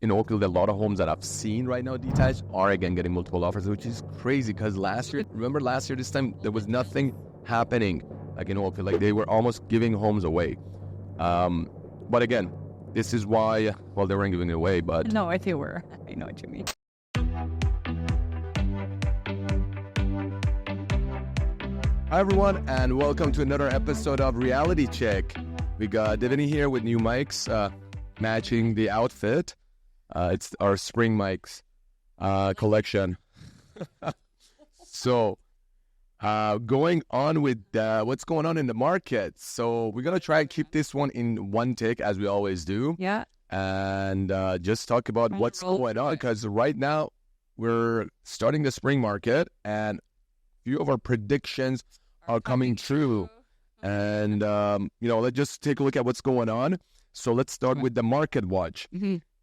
in Oakville, a lot of homes that I've seen right now detached are again getting multiple offers, which is crazy because last year this time, there was nothing happening like in Oakville. Like they were almost giving homes away. But again, this is why, well, they weren't giving it away, but... No, they were. I know what you mean. Hi, everyone, and welcome to another episode of Reality Check. We got Devany here with new mics, matching the outfit. It's our spring mics collection. So, going on with what's going on in the market. So, we're going to try and keep this one in one take, as we always do. Yeah. And just talk about what's going on. Because right now, we're starting the spring market, and a few of our predictions are coming true. And, let's just take a look at what's going on. So let's start with the market watch.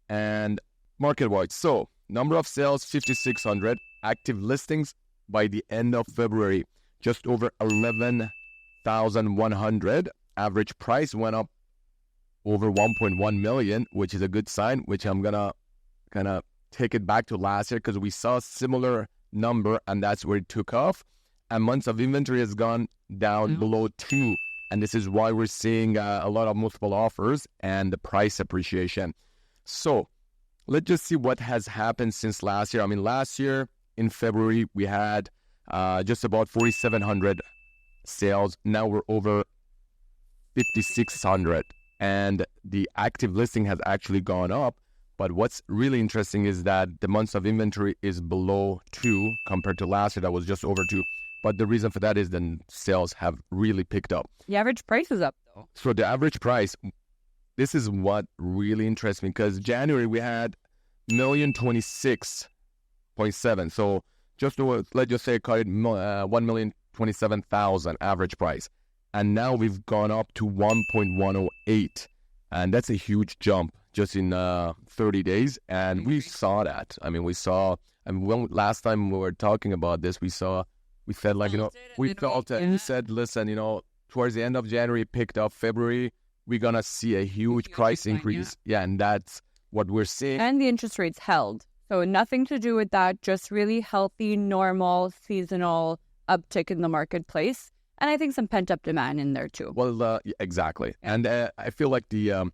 And market watch. So number of sales, 5,600. Active listings by the end of February, just over 11,100. Average price went up over 1.1 million, which is a good sign, which I'm going to kind of take it back to last year because we saw a similar number and that's where it took off. And months of inventory has gone down below 2. And this is why we're seeing a lot of multiple offers and the price appreciation. So let's just see what has happened since last year. I mean, last year in February, we had just about 4,700 sales. Now we're over 5,600. And the active listing has actually gone up. But what's really interesting is that the months of inventory is below 2 compared to last year. That was just over 2. But the reason for that is the sales have really picked up. The average price is up, though. So the average price, this is what really interests me, because January we had 1,026,700. So just let's just say call it 1,027,000 average price. And now we've gone up to 1.108. And that's a huge jump just in 30 days. And we saw that. I mean, last time we were talking about this, we said, like, we felt it. We said, listen, towards the end of January, picked up February, we're going to see a huge price increase. Yeah, and that's what we're seeing. And the interest rates held. So nothing to do with that, just really healthy, normal, seasonal uptick in the marketplace. And I think some pent-up demand in there, too. Well, exactly. Yeah. And I feel like the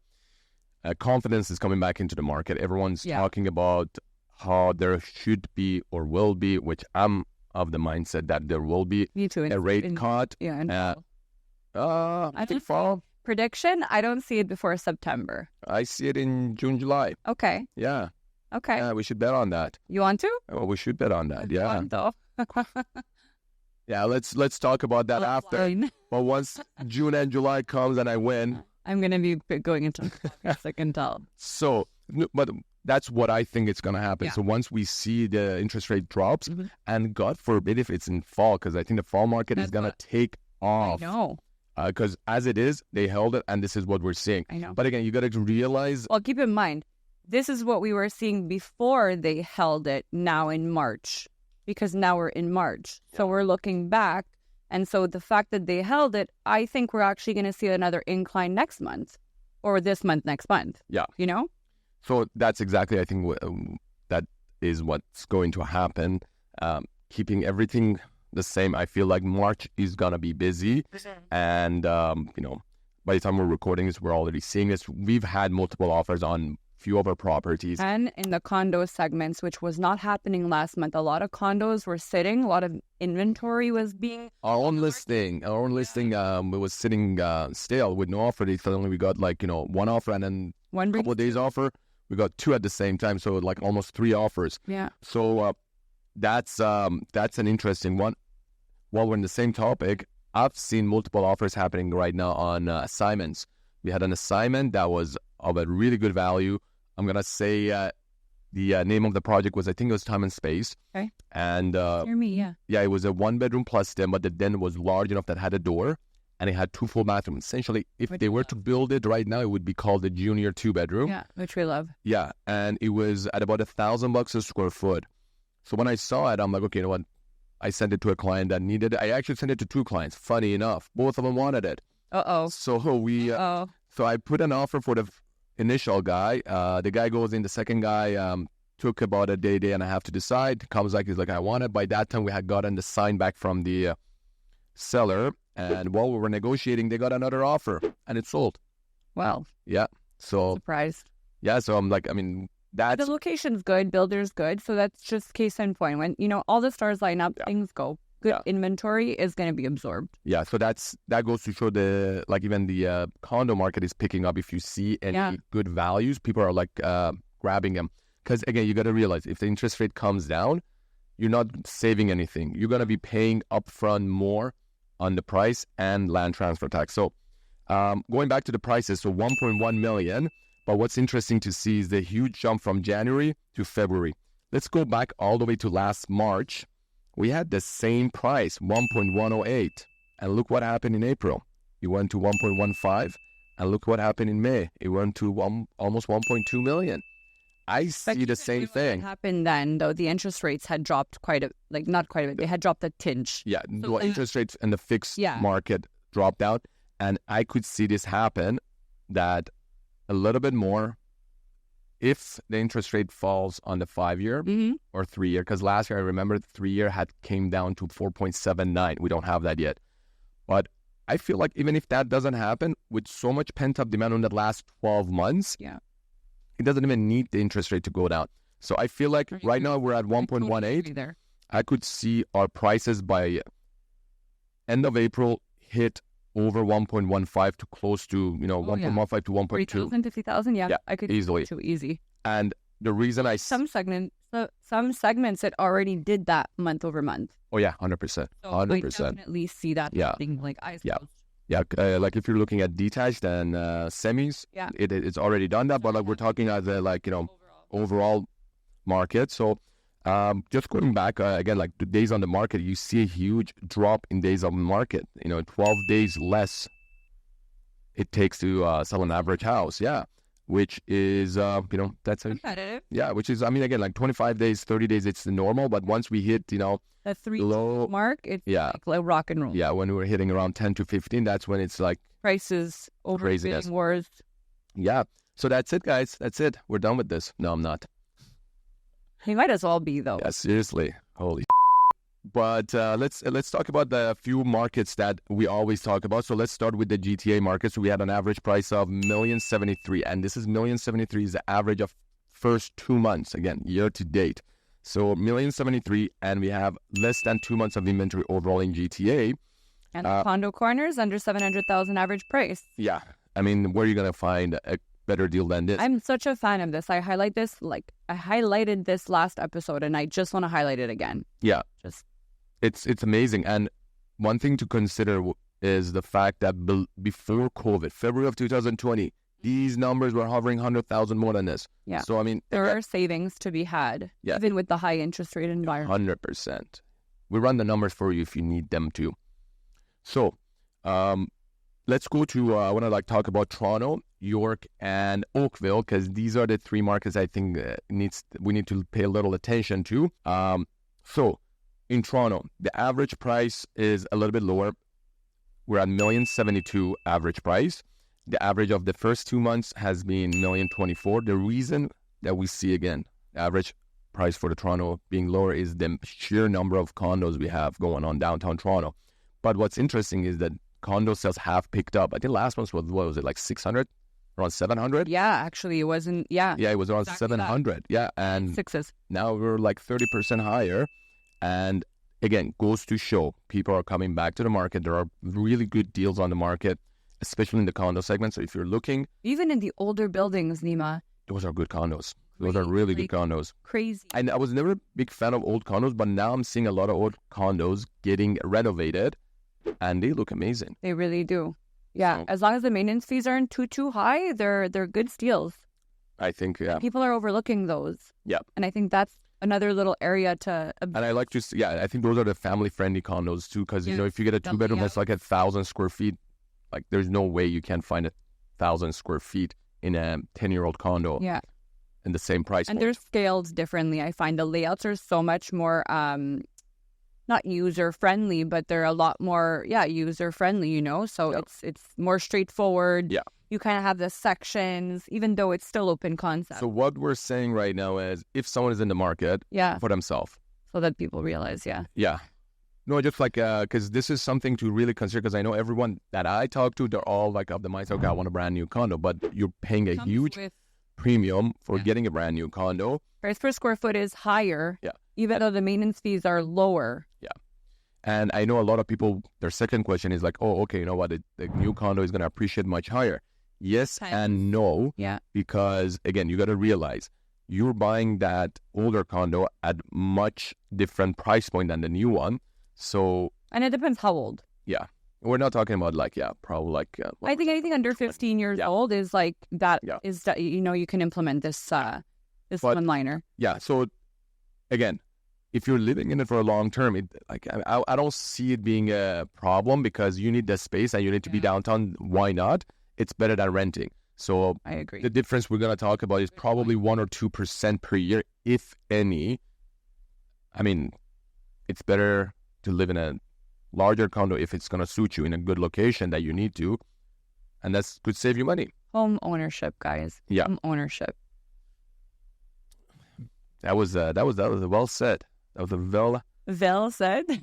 confidence is coming back into the market. Everyone's talking about how there should be or will be, which I'm of the mindset that there will be a rate cut. Yeah, I think fall. Prediction, I don't see it before September. I see it in June, July. Okay. Yeah. Okay. Yeah, we should bet on that. You want to? Well, we should bet on that, yeah. Though. Yeah, let's talk about that after. But once June and July comes and I win, I'm going to be going into August, I can tell. So, but that's what I think it's going to happen. Yeah. So once we see the interest rate drops, and God forbid if it's in fall, because I think the fall market is going to take off. I know. Because as it is, they held it, and this is what we're seeing. I know. But again, you got to realize... Well, keep in mind, this is what we were seeing before they held it now in March, because now we're in March. Yeah. So we're looking back. And so the fact that they held it, I think we're actually going to see another incline next month, or this month, next month. Yeah. So that's exactly, I think, that is what's going to happen. Keeping everything the same, I feel like March is going to be busy. And, by the time we're recording this, we're already seeing this. We've had multiple offers on few of our properties. And in the condo segments, which was not happening last month. A lot of condos were sitting. A lot of inventory was being... Our own listing was sitting stale with no offer. Suddenly we got one offer and then a couple of days offer. We got 2 at the same time, so like almost 3 offers. Yeah. So that's an interesting one. While we're in the same topic, I've seen multiple offers happening right now on assignments. We had an assignment that was of a really good value. I'm going to say the name of the project was, I think it was Time and Space. Okay. And hear me, yeah. Yeah, it was a 1-bedroom plus den, but the den was large enough that had a door. And it had 2 full bathrooms. Essentially, if they were to build it right now, it would be called a junior 2-bedroom. Yeah, which we love. Yeah, and it was at about $1,000 a square foot. So when I saw it, I'm like, okay, you know what? I sent it to a client that needed it. I actually sent it to 2 clients. Funny enough, both of them wanted it. Uh-oh. So I put an offer for the initial guy. The guy goes in. The second guy took about a day and a half to decide. Comes like, he's like, I want it. By that time, we had gotten the sign back from the seller. And while we were negotiating, they got another offer and it sold. Wow. Yeah. So, Surprised. yeah. So I'm like, I mean, that's... The location's good, builder's good. So that's just case in point. When, all the stars line up, things go. Good inventory is going to be absorbed. Yeah. So that goes to show even the condo market is picking up. If you see any good values, people are like grabbing them. Because again, you got to realize if the interest rate comes down, you're not saving anything. You're going to be paying upfront more on the price and land transfer tax. So going back to the prices, so 1.1 million. But what's interesting to see is the huge jump from January to February. Let's go back all the way to last March. We had the same price, 1.108. And look what happened in April. It went to 1.15. And look what happened in May. It went to almost 1.2 million. I see the same thing. What happened then, though, the interest rates had dropped not quite a bit. They had dropped a tinge. Yeah, so interest rates and the fixed market dropped out. And I could see this happen, that a little bit more if the interest rate falls on the 5-year or 3-year. Because last year, I remember the 3-year had came down to 4.79. We don't have that yet. But I feel like even if that doesn't happen, with so much pent-up demand in the last 12 months, it doesn't even need the interest rate to go down. So I feel like right now we're at 1.18. I could see our prices by end of April hit over 1.15 to close to, 1.15 to 1.2. 3,000, 50,000, yeah. I could easily. Too easy. And the reason some segments it already did that month over month. Oh yeah, 100%. 100%. I definitely see that happening, like eyes closed. Yeah, like if you're looking at detached and semis, it's already done that. But like we're talking as a overall market. So just going back again, like the days on the market, you see a huge drop in days on the market. 12 days less it takes to sell an average house. Yeah, which is that's competitive. Which is, I mean, again, like 25 days, 30 days, it's the normal. But once we hit the 3 low mark, it's like rock and roll. Yeah, when we were hitting around 10 to 15, that's when it's like prices over bidding wars. Yeah. So that's it, guys. That's it. We're done with this. No, I'm not. He might as well be, though. Yeah, seriously. Holy. But let's talk about the few markets that we always talk about. So let's start with the GTA market. So we had an average price of $1,073,000, and this is $1,073,000 is the average of first 2 months, again, year to date. So $1,073,000, and we have less than 2 months of inventory overall in GTA. And condo corners under $700,000 average price. Yeah, I mean, where are you gonna find a better deal than this? I'm such a fan of this. I highlighted this last episode, and I just want to highlight it again. Yeah, it's amazing. And one thing to consider is the fact that before COVID, February of 2020, these numbers were hovering 100,000 more than this. Yeah. So I mean, there are savings to be had, even with the high interest rate environment. 100%. We run the numbers for you if you need them to. So, let's go to I want to talk about Toronto, York, and Oakville, because these are the 3 markets I think we need to pay a little attention to. So in Toronto, the average price is a little bit lower. We're at $1,072,000 average price. The average of the first 2 months has been $1,024,000. The reason that we see again average price for the Toronto being lower is the sheer number of condos we have going on downtown Toronto. But what's interesting is that condo sales have picked up. I think last month was, what was it, like 600? Around 700? Yeah, actually, it wasn't, Yeah, it was around exactly 700. That. Yeah, and sixes. Now we're like 30% higher. And again, goes to show people are coming back to the market. There are really good deals on the market, especially in the condo segment. So if you're looking... Even in the older buildings, Nima. Those are good condos. Those are really good condos. Crazy. And I was never a big fan of old condos, but now I'm seeing a lot of old condos getting renovated, and they look amazing. They really do. Yeah, so, as long as the maintenance fees aren't too high, they're good steals. I think, yeah. People are overlooking those. Yeah. And I think that's another little area to... And I like to... I think those are the family-friendly condos, too, because, if you get a 2-bedroom that's like 1,000 square feet, like, there's no way you can find 1,000 square feet in a 10-year-old condo. Yeah. In the same price and point. They're scaled differently. I find the layouts are so much more not user friendly, but they're a lot more user friendly, so it's more straightforward. Yeah. you kind of have the sections, even though it's still open concept. So what we're saying right now is if someone is in the market for themselves. So that people realize, Yeah. No, just like, because this is something to really consider, because I know everyone that I talk to, they're all like of the mindset, okay, I want a brand new condo, but you're paying a huge premium for getting a brand new condo. Price per square foot is higher, even though the maintenance fees are lower. Yeah. And I know a lot of people, their second question is like, oh, okay, you know what, the new condo is going to appreciate much higher. Yes and no, because again, you got to realize you're buying that older condo at much different price point than the new one. So, and it depends how old. Yeah. We're not talking about like, probably like. I think anything under 15 years old is like that is that, you know, you can implement this one-liner. Yeah. So again, if you're living in it for a long term, I don't see it being a problem because you need the space and you need to be downtown. Why not? It's better than renting. So I agree. The difference we're going to talk about is probably 1 or 2% per year, if any. I mean, it's better to live in a larger condo if it's going to suit you in a good location that you need to, and that could save you money. Home ownership, guys. Yeah. Home ownership. That was well said. That was a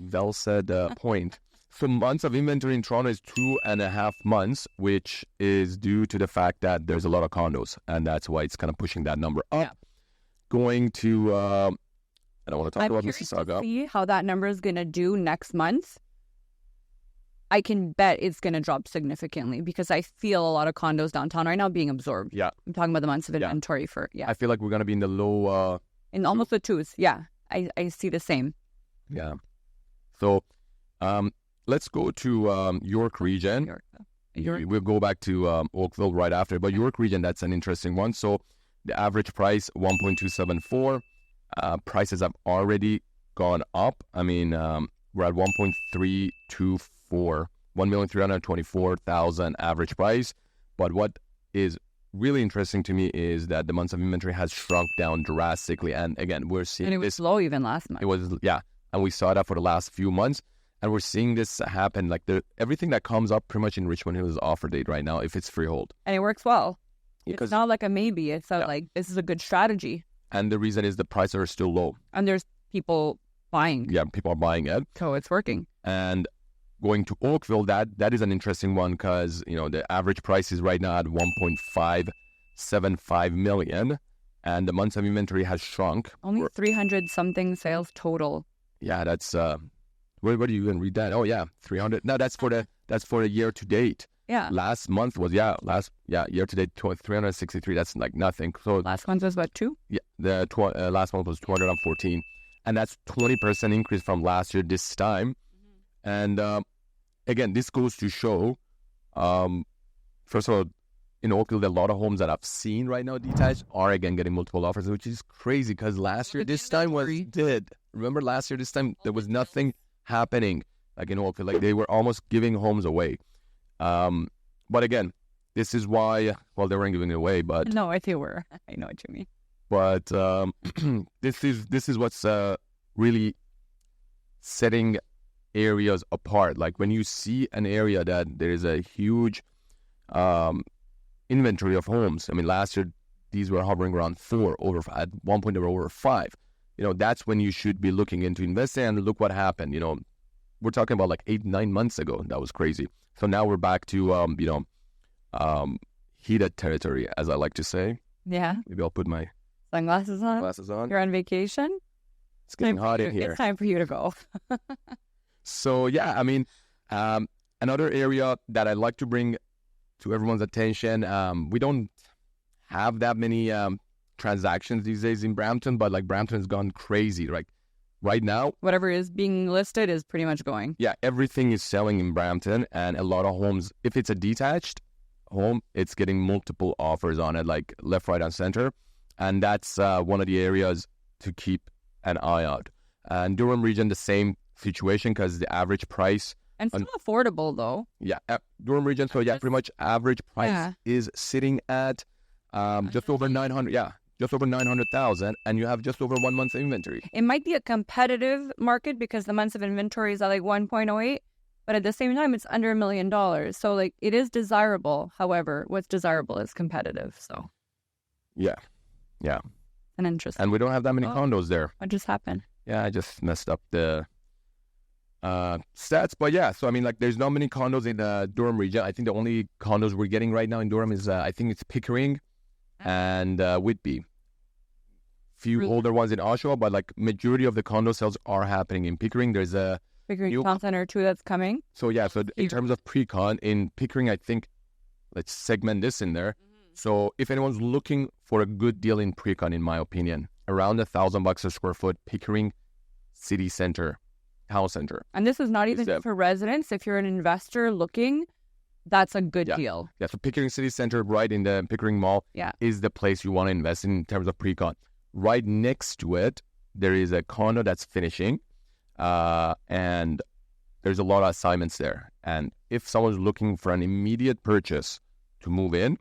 well said point. So months of inventory in Toronto is 2.5 months, which is due to the fact that there's a lot of condos, and that's why it's kind of pushing that number up. Yeah. Going to, I don't want to talk about Mississauga. To see how that number is going to do next month. I can bet it's going to drop significantly because I feel a lot of condos downtown right now being absorbed. Yeah. I'm talking about the months of inventory for, I feel like we're going to be in the low... in almost the twos, I see the same. Yeah. So, let's go to York region. We'll go back to Oakville right after. But York region, that's an interesting one. So, the average price, 1.274. Prices have already gone up. I mean, we're at 1.324, 1,324,000 average price. But what is really interesting to me is that the months of inventory has shrunk down drastically. And again, we're seeing and it was low even last month. It was, and we saw that for the last few months. And we're seeing this happen. Like everything that comes up pretty much in Richmond Hill is offer date right now if it's freehold. And it works well. Because, it's not like a maybe. It's like, this is a good strategy. And the reason is the prices are still low. And there's people buying. Yeah, people are buying it. So it's working. And going to Oakville, that is an interesting one because, you know, the average price is right now at 1.575 million. And the months of inventory has shrunk. Only 300-something sales total. Yeah, that's... where do you even read that? Oh, yeah, 300. No, that's for the year to date. Yeah. Last month was, year to date, 363. That's like nothing. So last month was what, 2? Yeah, the last month was 214. And that's 20% increase from last year this time. Mm-hmm. And again, this goes to show, first of all, in Oakville, a lot of homes that I've seen right now detached are again getting multiple offers, which is crazy because last year this time was dead. Remember last year this time there was nothing happening like in Oakville, like they were almost giving homes away. But again, this is why, well, they weren't giving it away, but no, they were. I know what you mean. But this is what's really setting areas apart. Like when you see an area that there is a huge inventory of homes. I mean, last year these were hovering around 4 over. At one point they were over 5. You know, that's when you should be looking into investing. And look what happened. You know, we're talking about like 8-9 months ago. That was crazy. So now we're back to heated territory, as I like to say. Yeah. Maybe I'll put my sunglasses on. You're on vacation. It's getting hot in here. It's time for you to go. So yeah, I mean, another area that I'd like to bring to everyone's attention. We don't have that many transactions these days in Brampton, but like Brampton's gone crazy. Like right now, whatever is being listed is pretty much going. Yeah, everything is selling in Brampton, and a lot of homes. If it's a detached home, it's getting multiple offers on it, like left, right, and center, and that's one of the areas to keep an eye out. And Durham region, the same situation because the average price. And still affordable, though. Yeah, Durham region. So, yeah, pretty much average price is sitting at just over 900. Yeah, just over 900,000. And you have just over 1 month's inventory. It might be a competitive market because the months of inventory is at like 1.08. But at the same time, it's under $1 million. So like it is desirable. However, what's desirable is competitive. So Yeah. an interesting. And we don't have that many condos there. What just happened? Yeah, I just messed up the stats. But yeah, so I mean, like, there's not many condos in the Durham region. I think the only condos we're getting right now in Durham is, I think it's Pickering and Whitby. Few older ones in Oshawa, but like majority of the condo sales are happening in Pickering. There's a Pickering Town Center too that's coming. So yeah, so in terms of pre-con in Pickering, I think let's segment this in there. So if anyone's looking for a good deal in pre-con, in my opinion, around $1,000 a square foot, Pickering City Center, Town Center. And this is not even for residents. If you're an investor looking, that's a good deal. Yeah, so Pickering City Center, right in the Pickering Mall, is the place you want to invest in terms of pre-con. Right next to it, there is a condo that's finishing, and there's a lot of assignments there. And if someone's looking for an immediate purchase to move in,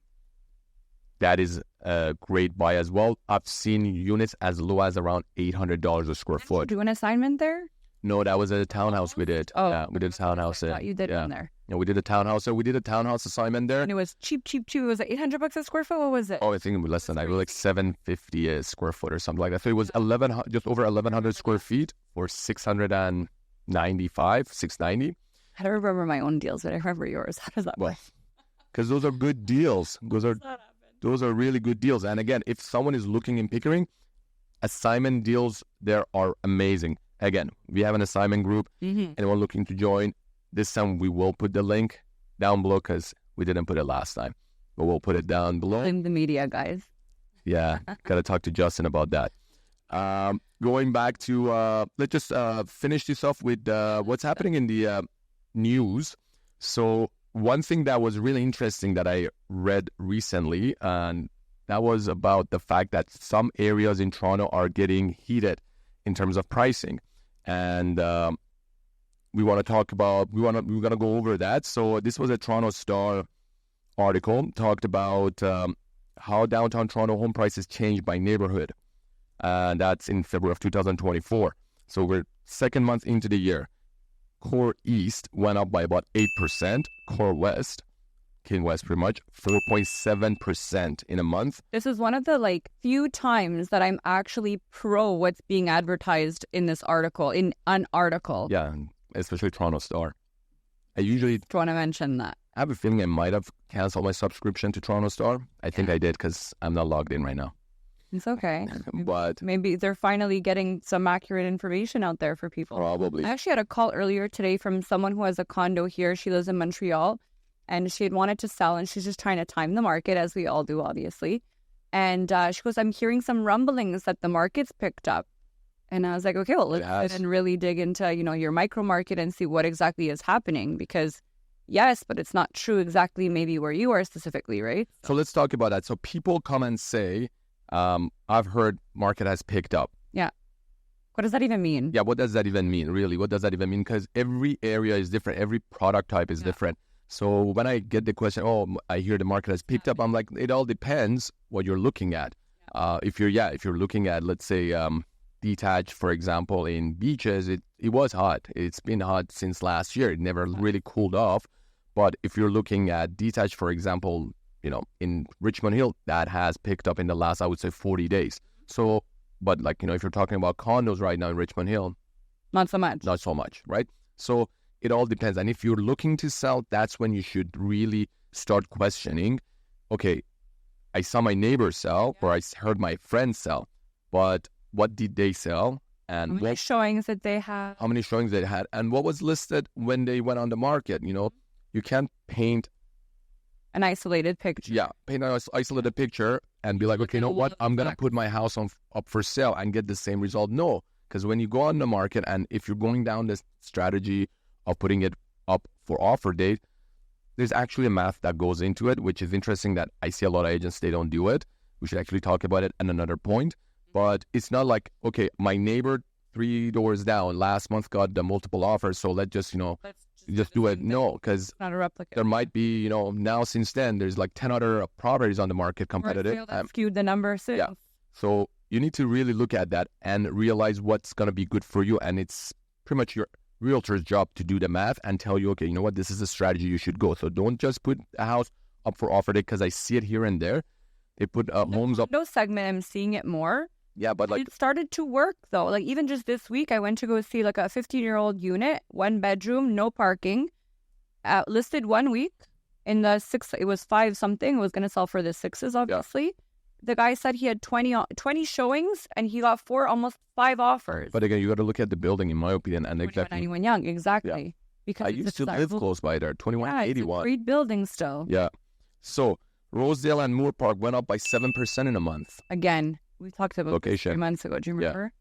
that is a great buy as well. I've seen units as low as around $800 a square foot. Did you do an assignment there? No, that was a townhouse we did. Oh, yeah, we did a townhouse. I thought you did one there. Yeah, we did a townhouse. So we did a townhouse assignment there. And it was cheap. It was like $800 a square foot. What was it? Oh, I think it was less than that. It was like $750 a square foot or something like that. So it was just over 1,100 square feet for $695, $690. I don't remember my own deals, but I remember yours. How does that work? Because those are good deals. Those are really good deals. And again, if someone is looking in Pickering, assignment deals there are amazing. Again, we have an assignment group. Anyone looking to join, this time we will put the link down below because we didn't put it last time. But we'll put it down below. In the media, guys. Yeah, got to talk to Justin about that. Going back to, let's just finish this off with what's happening in the news. So one thing that was really interesting that I read recently, and that was about the fact that some areas in Toronto are getting heated in terms of pricing. And we want to talk about, we're going to go over that. So this was a Toronto Star article, talked about how downtown Toronto home prices changed by neighborhood. And that's in February of 2024. So we're second month into the year. Core East went up by about 8%. Core West, King West pretty much, 4.7% in a month. This is one of the few times that I'm actually pro what's being advertised in this article, in an article. Yeah, especially Toronto Star. I usually want to mention that. I have a feeling I might have canceled my subscription to Toronto Star. I think I did because I'm not logged in right now. It's okay. But maybe they're finally getting some accurate information out there for people. Probably. I actually had a call earlier today from someone who has a condo here. She lives in Montreal, and she had wanted to sell, and she's just trying to time the market, as we all do, obviously. And she goes, I'm hearing some rumblings that the market's picked up. And I was like, okay, well, let's sit and really dig into, your micro market and see what exactly is happening. Because yes, but it's not true exactly maybe where you are specifically, right? So let's talk about that. So people come and say, I've heard market has picked up. Yeah. What does that even mean? Yeah, what does that even mean? Really, what does that even mean? Because every area is different. Every product type is different. So when I get the question, I hear the market has picked up, I'm like, it all depends what you're looking at. If you're looking at, let's say, detached, for example, in beaches, it was hot. It's been hot since last year. It never really cooled off. But if you're looking at detached, for example, in Richmond Hill, that has picked up in the last, I would say, 40 days. So, but if you're talking about condos right now in Richmond Hill, not so much. Not so much, right? So it all depends. And if you're looking to sell, that's when you should really start questioning, okay, I saw my neighbor sell or I heard my friend sell, but what did they sell? And how many showings did they have? How many showings they had? And what was listed when they went on the market? You can't paint an isolated picture. Yeah, paint an isolated picture and be like, okay, you know what? I'm going to put my house up for sale and get the same result. No, because when you go on the market and if you're going down this strategy of putting it up for offer date, there's actually a math that goes into it, which is interesting that I see a lot of agents, they don't do it. We should actually talk about it at another point. But it's not like, okay, my neighbor 3 doors down last month got the multiple offers, so let's just, just do it. No, because not a replicate. There might be, now since then, there's like 10 other properties on the market competitive. That skewed the number. Yeah. So you need to really look at that and realize what's going to be good for you. And it's pretty much realtor's job to do the math and tell you, okay, you know what, this is the strategy you should go. So don't just put a house up for offer day, because I see it here and there. They put homes up. No segment, I'm seeing it more. Yeah, but like it started to work though. Like even just this week, I went to go see like a 15-year-old unit, 1 bedroom, no parking, listed 1 week. In the 6, it was 5 something. It was going to sell for the 6s, obviously. Yeah. The guy said he had 20 showings and he got almost 5 offers. But again, you got to look at the building, in my opinion. And 21 Young, exactly. Yeah. Because I used to live close by there, 2181. Yeah, it's a great building still. Yeah. So Rosedale and Moore Park went up by 7% in a month. Again, we talked about location 3 months ago. Do you remember?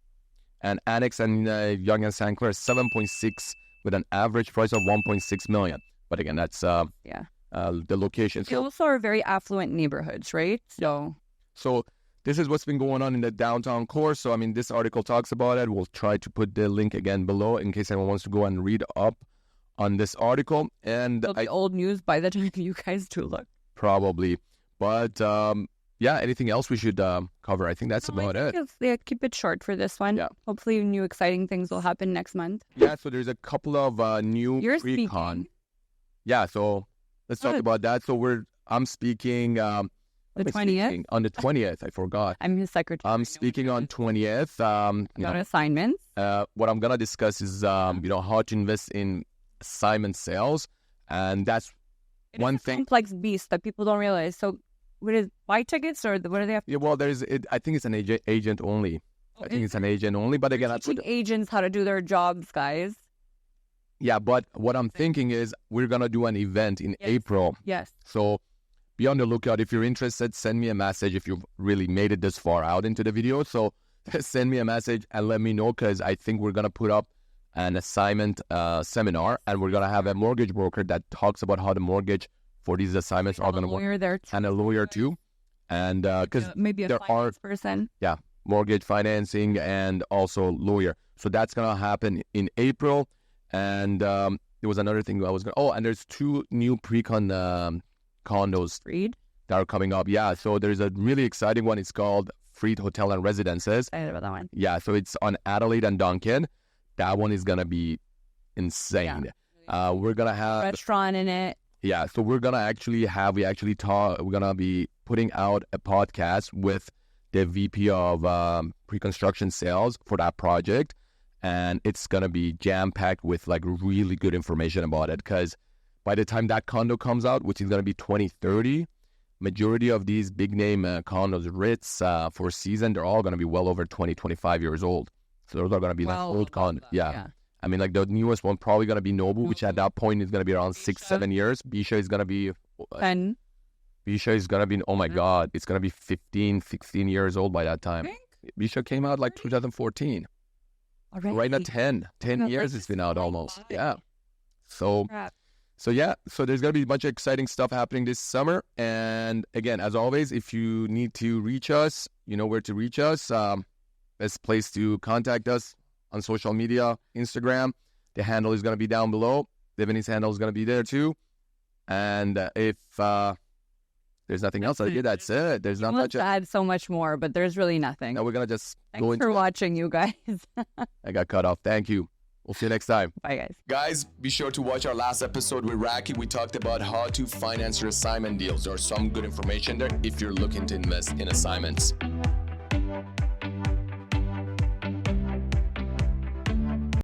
Yeah. And Annex and Young and St. Clair 7.6 with an average price of 1.6 million. But again, that's the location. They also are very affluent neighborhoods, right? So this is what's been going on in the downtown core. So, I mean, this article talks about it. We'll try to put the link again below in case anyone wants to go and read up on this article. And it'll be old news by the time you guys do look. Probably. But, anything else we should cover? I think that's about it. Keep it short for this one. Yeah. Hopefully new exciting things will happen next month. Yeah, so there's a couple of new pre-con. Yeah, so let's talk about that. So I'm speaking... the 20th? On the 20th, I forgot. I'm his secretary. I'm speaking on 20th. Assignments. What I'm going to discuss is, how to invest in assignment sales. And that's one thing. Complex beast that people don't realize. So, what is buy tickets or what do they have? Yeah, well, I think it's an agent only. I think it's an agent only. But again, teaching agents how to do their jobs, guys. Yeah, but what I'm thinking is we're going to do an event in April. Yes. So be on the lookout. If you're interested, send me a message if you've really made it this far out into the video. So send me a message and let me know, because I think we're going to put up an assignment seminar, and we're going to have a mortgage broker that talks about how the mortgage for these assignments are going to work. There too. And a lawyer too. And because maybe a finance person. Yeah, mortgage financing and also lawyer. So that's going to happen in April. And there was another thing I was going to... Oh, and there's 2 new pre-con condos that are coming up. Yeah, so there's a really exciting one. It's called Freed Hotel and Residences. Excited about that one. Yeah, so it's on Adelaide and Duncan. That one is going to be insane. Yeah. We're going to have... restaurant in it. Yeah, so we're going to we're going to be putting out a podcast with the VP of pre-construction sales for that project. And it's going to be jam-packed with like really good information about it, because by the time that condo comes out, which is going to be 2030, majority of these big-name condos, Ritz, Four Seasons, they're all going to be well over 20, 25 years old. So those are going to be like old condos. Yeah. I mean, like the newest one probably going to be Noble, which at that point is going to be around 6-7 years. Bisha is going to be... 10. Bisha is going to be, oh my God, it's going to be 15, 16 years old by that time. Bisha came out like 2014. Already? Right now, 10 years it's been out almost. Yeah. So there's going to be a bunch of exciting stuff happening this summer. And again, as always, if you need to reach us, you know where to reach us. Best place to contact us on social media, Instagram. The handle is going to be down below. Devany's handle is going to be there too. And if there's nothing else, that's it. There's not much. I had so much more, but there's really nothing. Now we're going to just go into... Thanks for watching, you guys. I got cut off. Thank you. We'll see you next time. Bye, guys. Guys, be sure to watch our last episode with Raki. We talked about how to finance your assignment deals. There's some good information there if you're looking to invest in assignments.